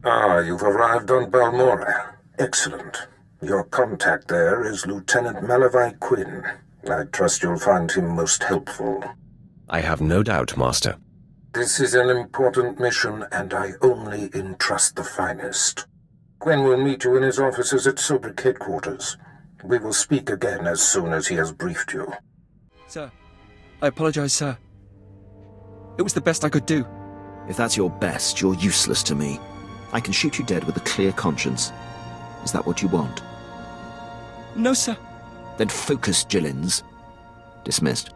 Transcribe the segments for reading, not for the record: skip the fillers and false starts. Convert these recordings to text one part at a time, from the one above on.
Ah, you've arrived on Balmorra. Excellent. Your contact there is Lieutenant Malavai Quinn. I trust you'll find him most helpful. I have no doubt, Master. This is an important mission, and I only entrust the finest. Quinn will meet you in his offices at Sobrik headquarters. We will speak again as soon as he has briefed you. Sir, I apologize, sir. It was the best I could do. If that's your best, you're useless to me. I can shoot you dead with a clear conscience. Is that what you want? No, sir. Then focus, Jillins. Dismissed.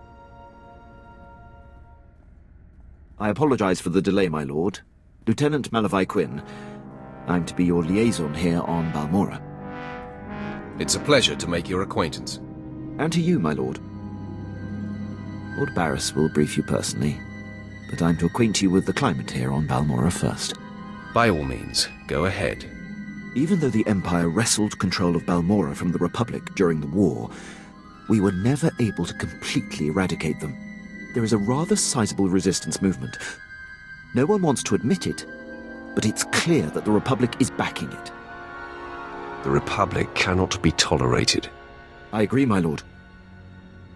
I apologize for the delay, my lord. Lieutenant Malavai Quinn. I'm to be your liaison here on Balmorra. It's a pleasure to make your acquaintance. And to you, my lord. Lord Barris will brief you personally, but I'm to acquaint you with the climate here on Balmorra first. By all means, go ahead. Even though the Empire wrestled control of Balmorra from the Republic during the war, we were never able to completely eradicate them. There is a rather sizable resistance movement. No one wants to admit it, but it's clear that the Republic is backing it. The Republic cannot be tolerated. I agree, my lord.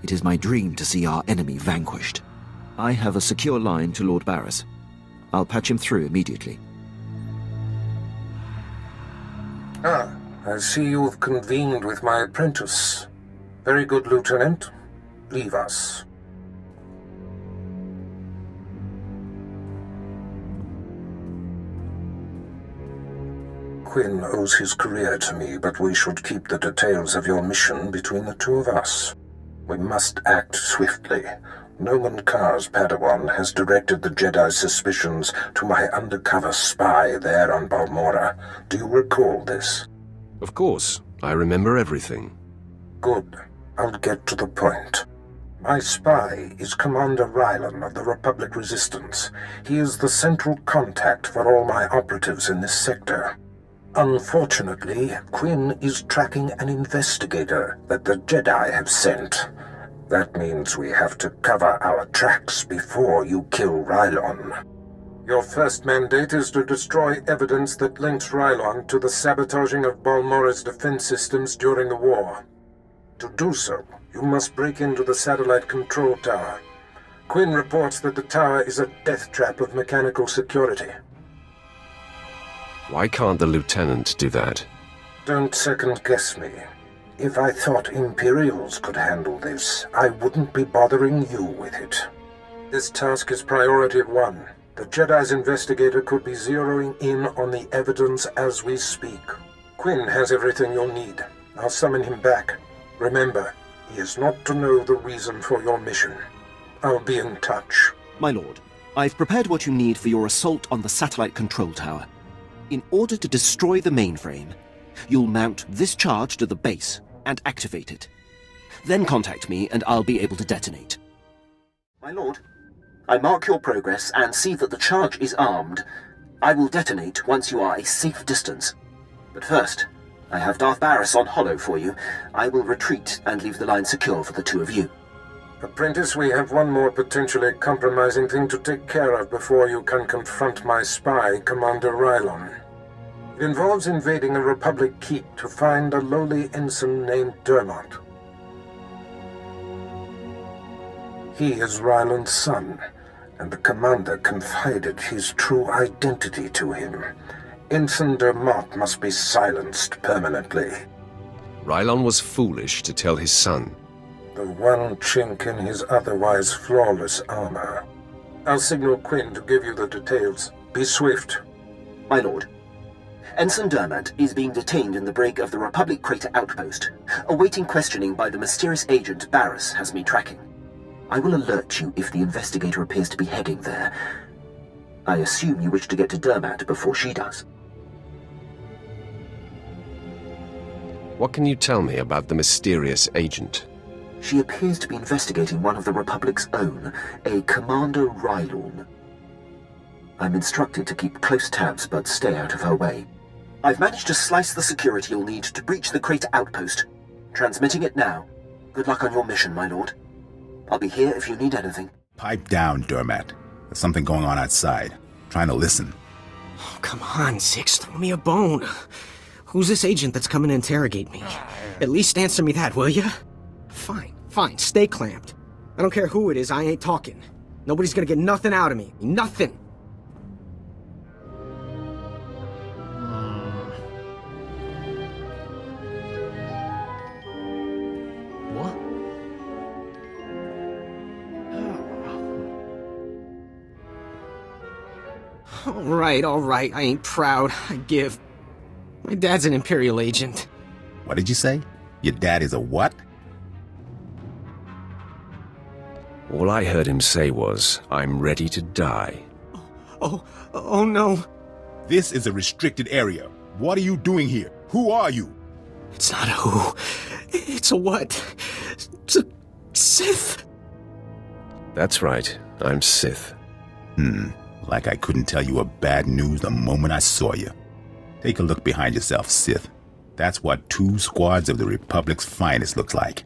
It is my dream to see our enemy vanquished. I have a secure line to Lord Barris. I'll patch him through immediately. Ah, I see you've convened with my apprentice. Very good, Lieutenant. Leave us. Quinn owes his career to me, but we should keep the details of your mission between the two of us. We must act swiftly. Noman Kar's Padawan has directed the Jedi's suspicions to my undercover spy there on Balmorra. Do you recall this? Of course. I remember everything. Good. I'll get to the point. My spy is Commander Rylan of the Republic Resistance. He is the central contact for all my operatives in this sector. Unfortunately, Quinn is tracking an investigator that the Jedi have sent. That means we have to cover our tracks before you kill Rylon. Your first mandate is to destroy evidence that links Rylon to the sabotaging of Balmorra's defense systems during the war. To do so, you must break into the satellite control tower. Quinn reports that the tower is a death trap of mechanical security. Why can't the Lieutenant do that? Don't second-guess me. If I thought Imperials could handle this, I wouldn't be bothering you with it. This task is priority 1. The Jedi's investigator could be zeroing in on the evidence as we speak. Quinn has everything you'll need. I'll summon him back. Remember, he is not to know the reason for your mission. I'll be in touch. My lord, I've prepared what you need for your assault on the satellite control tower. In order to destroy the mainframe, you'll mount this charge to the base and activate it. Then contact me and I'll be able to detonate. My lord, I mark your progress and see that the charge is armed. I will detonate once you are a safe distance. But first, I have Darth Barris on holo for you. I will retreat and leave the line secure for the two of you. Apprentice, we have one more potentially compromising thing to take care of before you can confront my spy, Commander Rylon. It involves invading a Republic keep to find a lowly ensign named Dermot. He is Rylon's son, and the commander confided his true identity to him. Ensign Dermot must be silenced permanently. Rylon was foolish to tell his son. The one chink in his otherwise flawless armor. I'll signal Quinn to give you the details. Be swift. My lord, Ensign Dermot is being detained in the brig of the Republic Crater Outpost, awaiting questioning by the mysterious agent Barris has me tracking. I will alert you if the investigator appears to be heading there. I assume you wish to get to Dermot before she does. What can you tell me about the mysterious agent? She appears to be investigating one of the Republic's own, a Commander Rylon. I'm instructed to keep close tabs, but stay out of her way. I've managed to slice the security you'll need to breach the crater outpost. Transmitting it now. Good luck on your mission, my lord. I'll be here if you need anything. Pipe down, Dermot. There's something going on outside. Trying to listen. Oh, come on, Six, throw me a bone. Who's this agent that's coming to interrogate me? At least answer me that, will ya? Fine, stay clamped. I don't care who it is, I ain't talking. Nobody's gonna get nothing out of me. Nothing! What? All right, I ain't proud. I give. My dad's an Imperial agent. What did you say? Your dad is a what? All I heard him say was, I'm ready to die. Oh no. This is a restricted area. What are you doing here? Who are you? It's not a who. It's a what. It's a Sith. That's right, I'm Sith. Like I couldn't tell you a bad news the moment I saw you. Take a look behind yourself, Sith. That's what 2 squads of the Republic's finest looks like.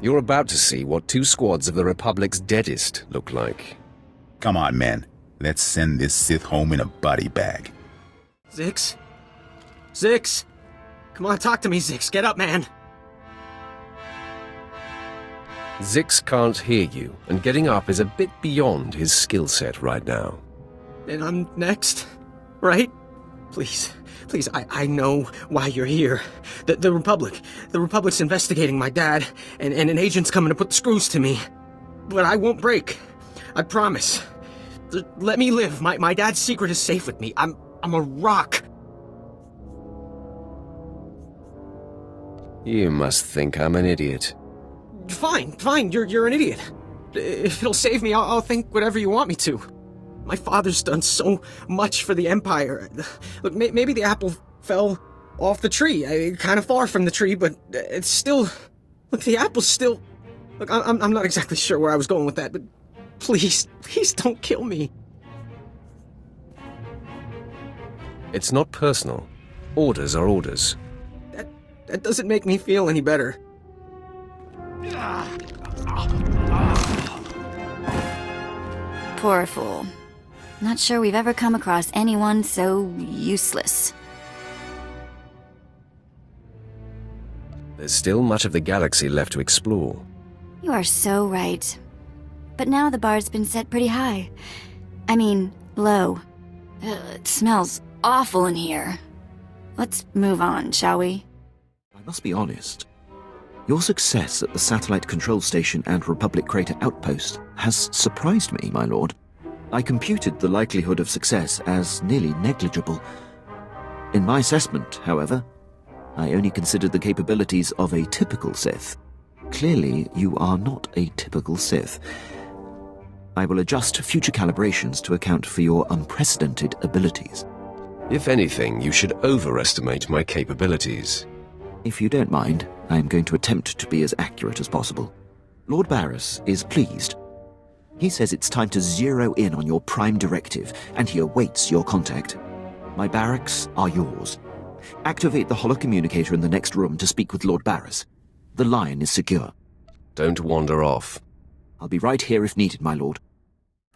You're about to see what 2 squads of the Republic's deadest look like. Come on, man. Let's send this Sith home in a body bag. Zix? Come on, talk to me, Zix. Get up, man. Zix can't hear you, and getting up is a bit beyond his skill set right now. And I'm next, right? Please, I know why you're here. The Republic's investigating my dad, and an agent's coming to put the screws to me. But I won't break. I promise. Let me live. My dad's secret is safe with me. I'm a rock. You must think I'm an idiot. Fine, you're an idiot. If it'll save me, I'll think whatever you want me to. My father's done so much for the Empire. Look, maybe the apple fell off the tree, kind of far from the tree, but it's still... Look, the apple's still... Look, I'm not exactly sure where I was going with that, but please don't kill me. It's not personal. Orders are orders. That doesn't make me feel any better. Poor fool. Not sure we've ever come across anyone so useless. There's still much of the galaxy left to explore. You are so right. But now the bar's been set pretty high. I mean, low. It smells awful in here. Let's move on, shall we? I must be honest. Your success at the Satellite Control Station and Republic Crater Outpost has surprised me, my lord. I computed the likelihood of success as nearly negligible. In my assessment, however, I only considered the capabilities of a typical Sith. Clearly, you are not a typical Sith. I will adjust future calibrations to account for your unprecedented abilities. If anything, you should overestimate my capabilities. If you don't mind, I am going to attempt to be as accurate as possible. Lord Barris is pleased. He says it's time to zero in on your prime directive, and he awaits your contact. My barracks are yours. Activate the holocommunicator in the next room to speak with Lord Barris. The line is secure. Don't wander off. I'll be right here if needed, my lord.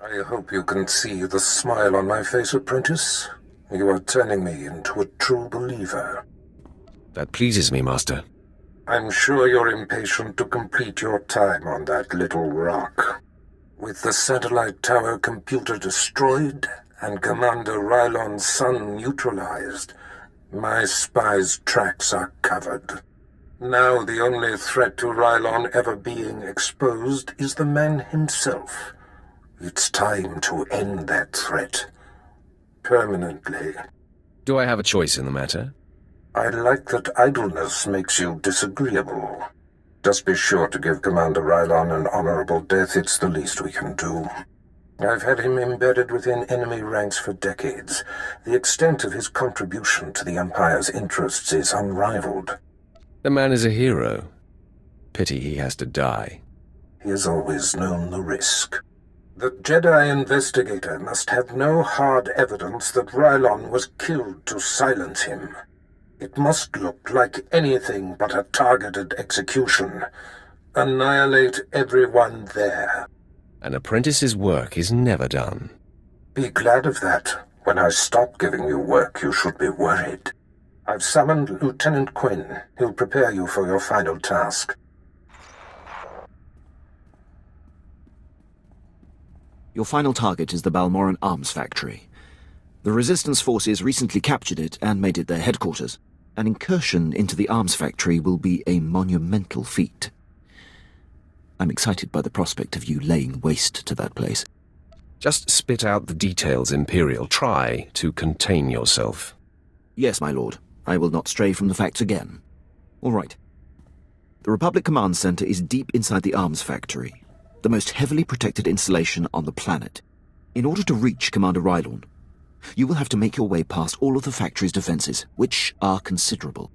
I hope you can see the smile on my face, apprentice. You are turning me into a true believer. That pleases me, Master. I'm sure you're impatient to complete your time on that little rock. With the satellite tower computer destroyed and Commander Rylon's son neutralized, my spy's tracks are covered. Now the only threat to Rylon ever being exposed is the man himself. It's time to end that threat. Permanently. Do I have a choice in the matter? I like that idleness makes you disagreeable. Just be sure to give Commander Rylon an honorable death. It's the least we can do. I've had him embedded within enemy ranks for decades. The extent of his contribution to the Empire's interests is unrivaled. The man is a hero. Pity he has to die. He has always known the risk. The Jedi investigator must have no hard evidence that Rylon was killed to silence him. It must look like anything but a targeted execution. Annihilate everyone there. An apprentice's work is never done. Be glad of that. When I stop giving you work, you should be worried. I've summoned Lieutenant Quinn. He'll prepare you for your final task. Your final target is the Balmorran arms factory. The Resistance forces recently captured it and made it their headquarters. An incursion into the arms factory will be a monumental feat. I'm excited by the prospect of you laying waste to that place. Just spit out the details, Imperial. Try to contain yourself. Yes, my lord. I will not stray from the facts again. All right. The Republic Command Center is deep inside the arms factory, the most heavily protected installation on the planet. In order to reach Commander Rylorn, you will have to make your way past all of the factory's defenses, which are considerable.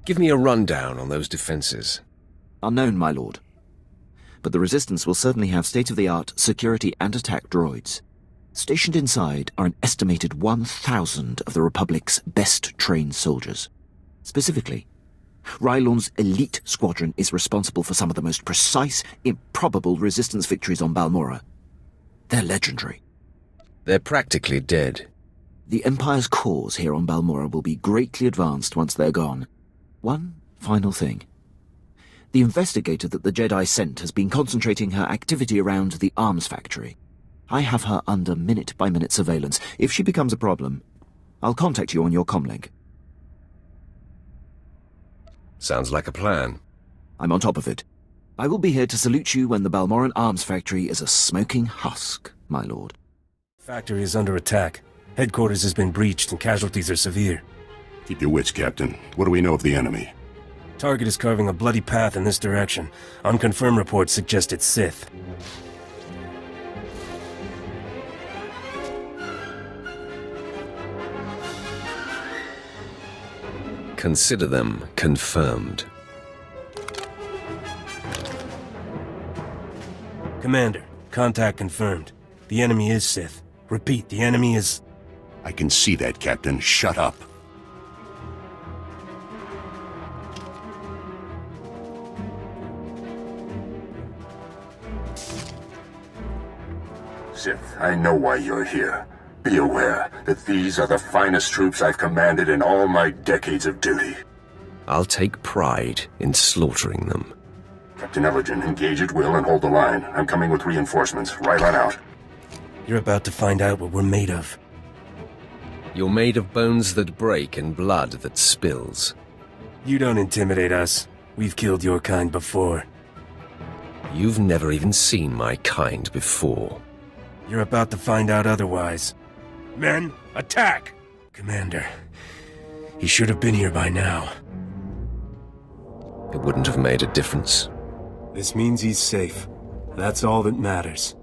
Give me a rundown on those defenses. Unknown, my lord. But the Resistance will certainly have state-of-the-art security and attack droids. Stationed inside are an estimated 1,000 of the Republic's best-trained soldiers. Specifically, Rylorn's elite squadron is responsible for some of the most precise, improbable Resistance victories on Balmorra. They're legendary. They're practically dead. The Empire's cause here on Balmorra will be greatly advanced once they're gone. One final thing. The investigator that the Jedi sent has been concentrating her activity around the arms factory. I have her under minute-by-minute surveillance. If she becomes a problem, I'll contact you on your comlink. Sounds like a plan. I'm on top of it. I will be here to salute you when the Balmorran arms factory is a smoking husk, my lord. Factory is under attack. Headquarters has been breached and casualties are severe. Keep your wits, Captain. What do we know of the enemy? Target is carving a bloody path in this direction. Unconfirmed reports suggest it's Sith. Consider them confirmed. Commander, contact confirmed. The enemy is Sith. Repeat, the enemy is... I can see that, Captain. Shut up. Sith, I know why you're here. Be aware that these are the finest troops I've commanded in all my decades of duty. I'll take pride in slaughtering them. Captain Elgin, engage at will and hold the line. I'm coming with reinforcements. Right on out. You're about to find out what we're made of. You're made of bones that break and blood that spills. You don't intimidate us. We've killed your kind before. You've never even seen my kind before. You're about to find out otherwise. Men, attack! Commander, he should have been here by now. It wouldn't have made a difference. This means he's safe. That's all that matters.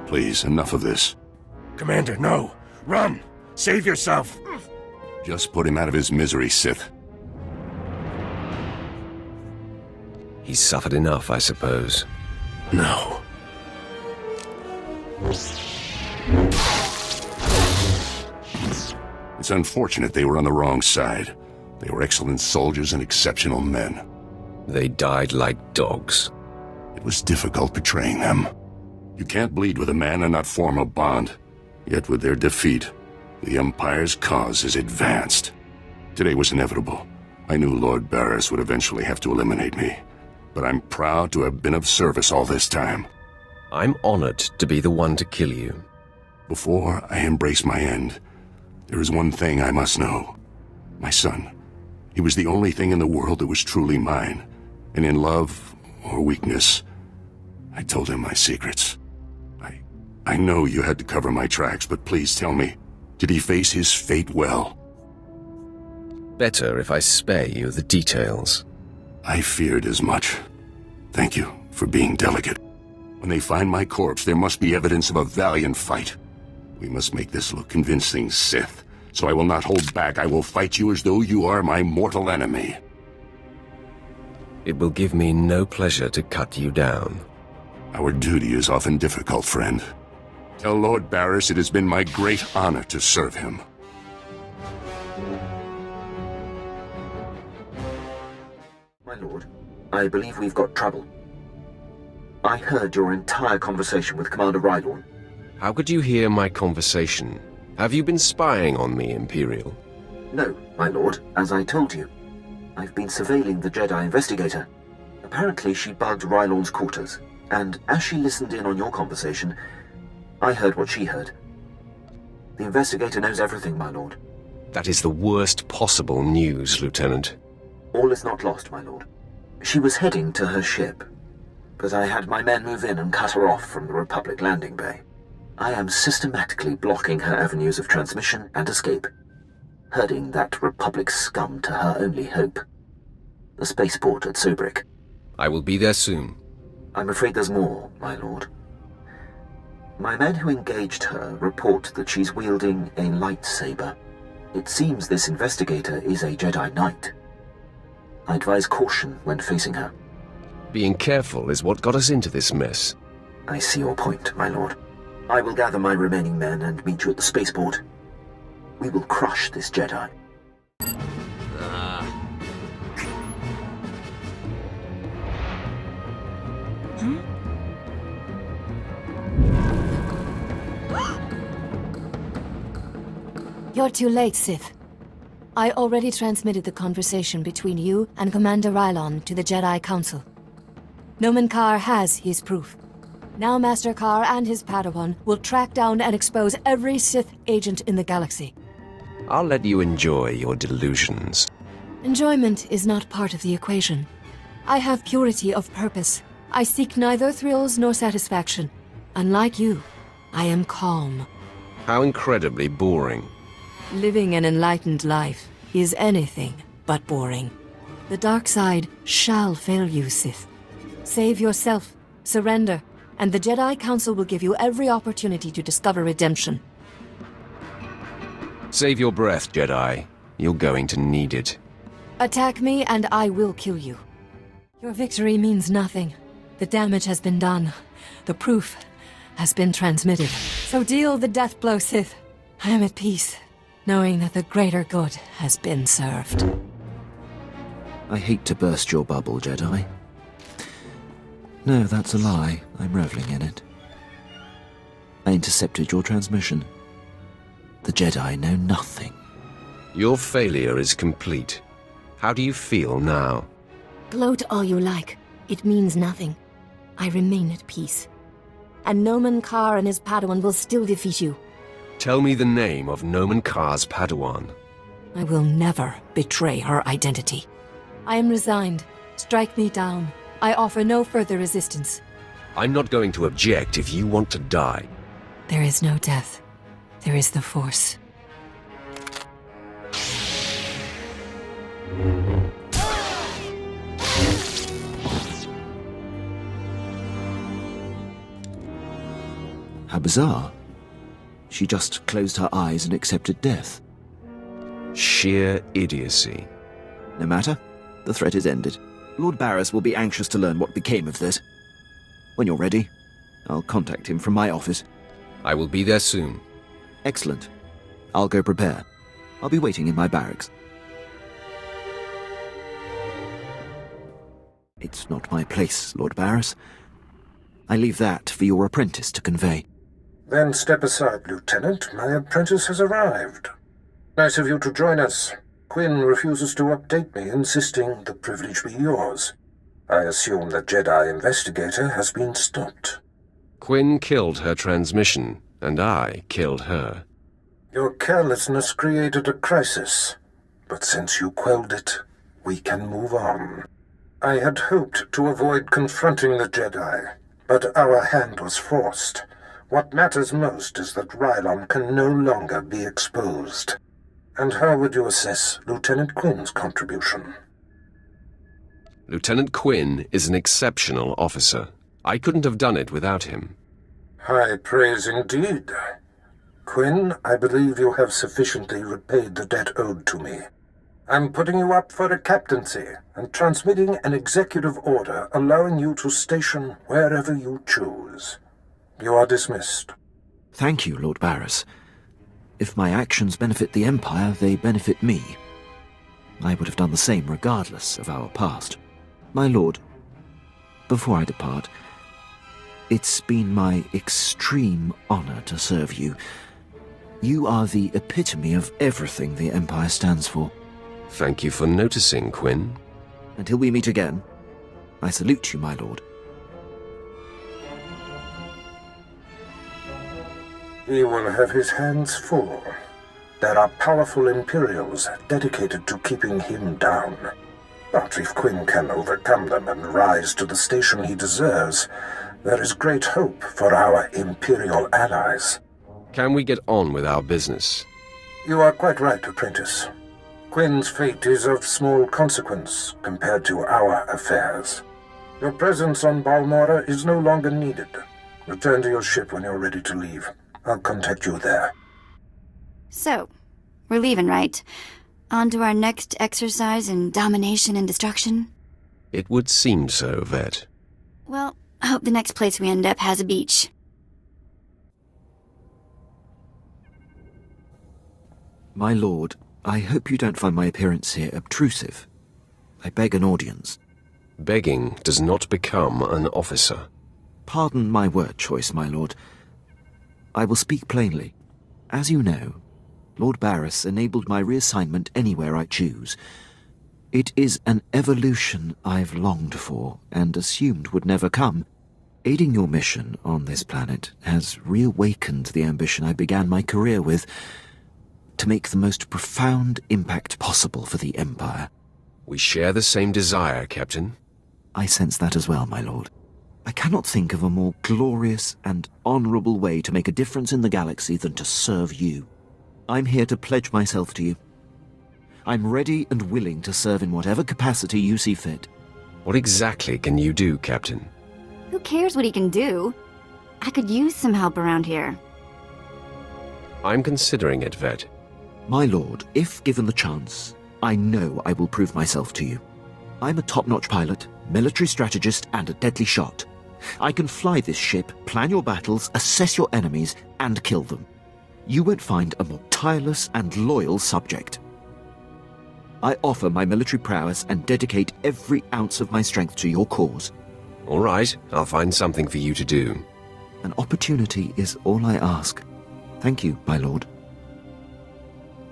Please, enough of this. Commander, no! Run! Save yourself! Just put him out of his misery, Sith. He's suffered enough, I suppose. No. It's unfortunate they were on the wrong side. They were excellent soldiers and exceptional men. They died like dogs. It was difficult betraying them. You can't bleed with a man and not form a bond. Yet with their defeat, the Empire's cause is advanced. Today was inevitable. I knew Lord Barris would eventually have to eliminate me. But I'm proud to have been of service all this time. I'm honored to be the one to kill you. Before I embrace my end, there is one thing I must know. My son. He was the only thing in the world that was truly mine. And in love or weakness, I told him my secrets. I know you had to cover my tracks, but please tell me, did he face his fate well? Better if I spare you the details. I feared as much. Thank you for being delicate. When they find my corpse, there must be evidence of a valiant fight. We must make this look convincing, Sith. So I will not hold back. I will fight you as though you are my mortal enemy. It will give me no pleasure to cut you down. I Our duty is often difficult, friend. Tell Lord Barris it has been my great honor to serve him. My lord, I believe we've got trouble. I heard your entire conversation with Commander Rylorn. How could you hear my conversation? Have you been spying on me, Imperial? No, my lord, as I told you. I've been surveilling the Jedi investigator. Apparently she bugged Rylorn's quarters, and as she listened in on your conversation, I heard what she heard. The investigator knows everything, my lord. That is the worst possible news, Lieutenant. All is not lost, my lord. She was heading to her ship, but I had my men move in and cut her off from the Republic landing bay. I am systematically blocking her avenues of transmission and escape, herding that Republic scum to her only hope, the spaceport at Sobrik. I will be there soon. I'm afraid there's more, my lord. My men who engaged her report that she's wielding a lightsaber. It seems this investigator is a Jedi Knight. I advise caution when facing her. Being careful is what got us into this mess. I see your point, my lord. I will gather my remaining men and meet you at the spaceport. We will crush this Jedi. You're too late, Sith. I already transmitted the conversation between you and Commander Rylon to the Jedi Council. Nomen Karr has his proof. Now Master Karr and his Padawan will track down and expose every Sith agent in the galaxy. I'll let you enjoy your delusions. Enjoyment is not part of the equation. I have purity of purpose. I seek neither thrills nor satisfaction. Unlike you, I am calm. How incredibly boring. Living an enlightened life is anything but boring. The dark side shall fail you, Sith. Save yourself, surrender, and the Jedi Council will give you every opportunity to discover redemption. Save your breath, Jedi. You're going to need it. Attack me and I will kill you. Your victory means nothing. The damage has been done. The proof has been transmitted. So deal the death blow, Sith. I am at peace, knowing that the greater good has been served. I hate to burst your bubble, Jedi. No, that's a lie. I'm reveling in it. I intercepted your transmission. The Jedi know nothing. Your failure is complete. How do you feel now? Gloat all you like. It means nothing. I remain at peace. And Nomen Karr and his Padawan will still defeat you. Tell me the name of Nomen Karr's Padawan. I will never betray her identity. I am resigned. Strike me down. I offer no further resistance. I'm not going to object if you want to die. There is no death. There is the Force. How bizarre. She just closed her eyes and accepted death. Sheer idiocy. No matter. The threat is ended. Lord Barris will be anxious to learn what became of this. When you're ready, I'll contact him from my office. I will be there soon. Excellent. I'll go prepare. I'll be waiting in my barracks. It's not my place, Lord Barris. I leave that for your apprentice to convey. Then step aside, Lieutenant. My apprentice has arrived. Nice of you to join us. Quinn refuses to update me, insisting the privilege be yours. I assume the Jedi investigator has been stopped. Quinn killed her transmission, and I killed her. Your carelessness created a crisis, but since you quelled it, we can move on. I had hoped to avoid confronting the Jedi, but our hand was forced. What matters most is that Rylon can no longer be exposed. And how would you assess Lieutenant Quinn's contribution? Lieutenant Quinn is an exceptional officer. I couldn't have done it without him. High praise indeed. Quinn, I believe you have sufficiently repaid the debt owed to me. I'm putting you up for a captaincy and transmitting an executive order allowing you to station wherever you choose. You are dismissed. Thank you, Lord Barris. If my actions benefit the Empire, they benefit me. I would have done the same regardless of our past. My lord, before I depart, it's been my extreme honor to serve you. You are the epitome of everything the Empire stands for. Thank you for noticing, Quinn. Until we meet again, I salute you, my lord. He will have his hands full. There are powerful Imperials dedicated to keeping him down. But if Quinn can overcome them and rise to the station he deserves, there is great hope for our Imperial allies. Can we get on with our business? You are quite right, apprentice. Quinn's fate is of small consequence compared to our affairs. Your presence on Balmorra is no longer needed. Return to your ship when you're ready to leave. I'll contact you there. So, we're leaving, right? On to our next exercise in domination and destruction? It would seem so, Vet. Well, I hope the next place we end up has a beach. My lord, I hope you don't find my appearance here obtrusive. I beg an audience. Begging does not become an officer. Pardon my word choice, my lord. I will speak plainly. As you know, Lord Barris enabled my reassignment anywhere I choose. It is an evolution I've longed for and assumed would never come. Aiding your mission on this planet has reawakened the ambition I began my career with, to make the most profound impact possible for the Empire. We share the same desire, Captain. I sense that as well, my lord. I cannot think of a more glorious and honorable way to make a difference in the galaxy than to serve you. I'm here to pledge myself to you. I'm ready and willing to serve in whatever capacity you see fit. What exactly can you do, Captain? Who cares what he can do? I could use some help around here. I'm considering it, Vet. My lord, if given the chance, I know I will prove myself to you. I'm a top-notch pilot, military strategist, and a deadly shot. I can fly this ship, plan your battles, assess your enemies, and kill them. You won't find a more tireless and loyal subject. I offer my military prowess and dedicate every ounce of my strength to your cause. All right, I'll find something for you to do. An opportunity is all I ask. Thank you, my lord.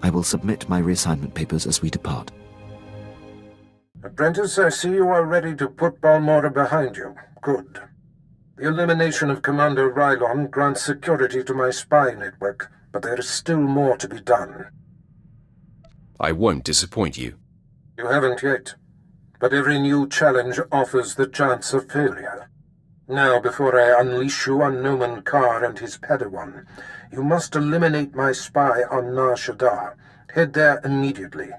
I will submit my reassignment papers as we depart. Apprentice, I see you are ready to put Balmorra behind you. Good. The elimination of Commander Rylon grants security to my spy network, but there is still more to be done. I won't disappoint you. You haven't yet, but every new challenge offers the chance of failure. Now, before I unleash you on Noman Carr and his Padawan, you must eliminate my spy on Nar Shaddaa. Head there immediately.